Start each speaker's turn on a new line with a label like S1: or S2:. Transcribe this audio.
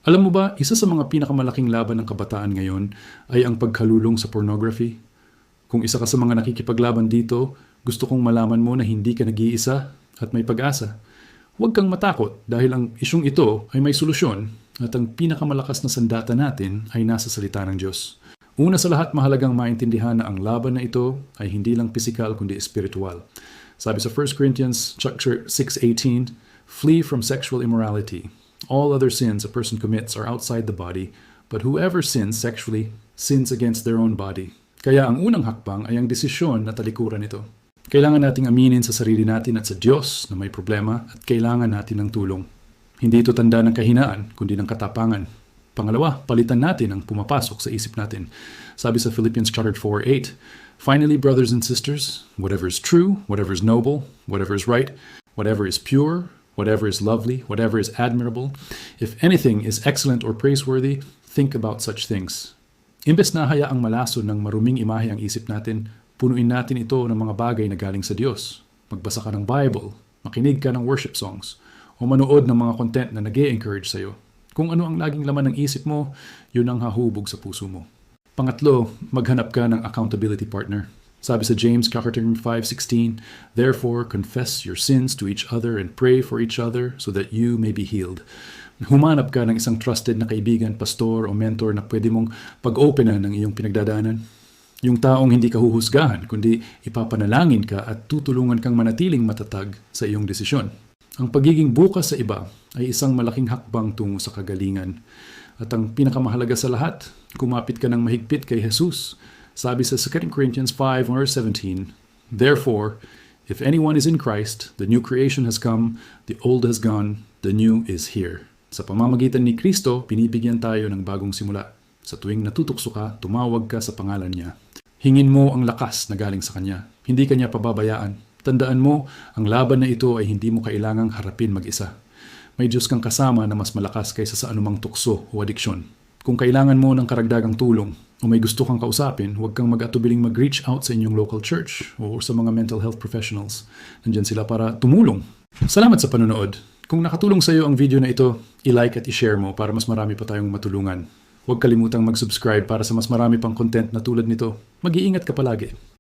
S1: Alam mo ba, isa sa mga pinakamalaking laban ng kabataan ngayon ay ang pagkalulong sa pornography. Kung isa ka sa mga nakikipaglaban dito, gusto kong malaman mo na hindi ka nag-iisa at may pag-asa. Huwag kang matakot dahil ang isyung ito ay may solusyon at ang pinakamalakas na sandata natin ay nasa salita ng Diyos. Una sa lahat, mahalagang maintindihan na ang laban na ito ay hindi lang pisikal kundi espiritual. Sabi sa 1 Corinthians chapter 6:18, "Flee from sexual immorality. All other sins a person commits are outside the body, but whoever sins sexually sins against their own body." Kaya ang unang hakbang ay ang desisyon na talikuran ito. Kailangan nating aminin sa sarili natin at sa Diyos na may problema at kailangan natin ng tulong. Hindi ito tanda ng kahinaan, kundi ng katapangan. Pangalawa, palitan natin ang pumapasok sa isip natin. Sabi sa Philippians chapter 4:8, "Finally, brothers and sisters, whatever is true, whatever is noble, whatever is right, whatever is pure, whatever is lovely, whatever is admirable, if anything is excellent or praiseworthy, think about such things." Imbes na hayaang malason ng maruming imahe ang isip natin, punuin natin ito ng mga bagay na galing sa Diyos. Magbasa ka ng Bible, makinig ka ng worship songs, o manood ng mga content na nag-e-encourage sa'yo. Kung ano ang laging laman ng isip mo, yun ang hahubog sa puso mo. Pangatlo, maghanap ka ng accountability partner. Sabi sa James chapter 5:16, "Therefore confess your sins to each other and pray for each other so that you may be healed." Humanap ka ng isang trusted na kaibigan, pastor o mentor na pwede mong pag-openan ng iyong pinagdadaanan. Yung taong hindi ka huhusgahan, kundi ipapanalangin ka at tutulungan kang manatiling matatag sa iyong desisyon. Ang pagiging bukas sa iba ay isang malaking hakbang tungo sa kagalingan. At ang pinakamahalaga sa lahat, kumapit ka ng mahigpit kay Jesus. Sabi sa 2 Corinthians 5:17, "Therefore, if anyone is in Christ, the new creation has come, the old has gone, the new is here." Sa pamamagitan ni Kristo, binibigyan tayo ng bagong simula. Sa tuwing natutukso ka, tumawag ka sa pangalan niya. Hingin mo ang lakas na galing sa Kanya. Hindi Kanya pababayaan. Tandaan mo, ang laban na ito ay hindi mo kailangang harapin mag-isa. May Diyos kang kasama na mas malakas kaysa sa anumang tukso o adiksyon. Kung kailangan mo ng karagdagang tulong o may gusto kang kausapin, huwag kang mag-atubiling mag-reach out sa inyong local church o sa mga mental health professionals. Nandyan sila para tumulong. Salamat sa panonood. Kung nakatulong sa iyo ang video na ito, i-like at i-share mo para mas marami pa tayong matulungan. Huwag kalimutang mag-subscribe para sa mas marami pang content na tulad nito. Mag-iingat ka palagi.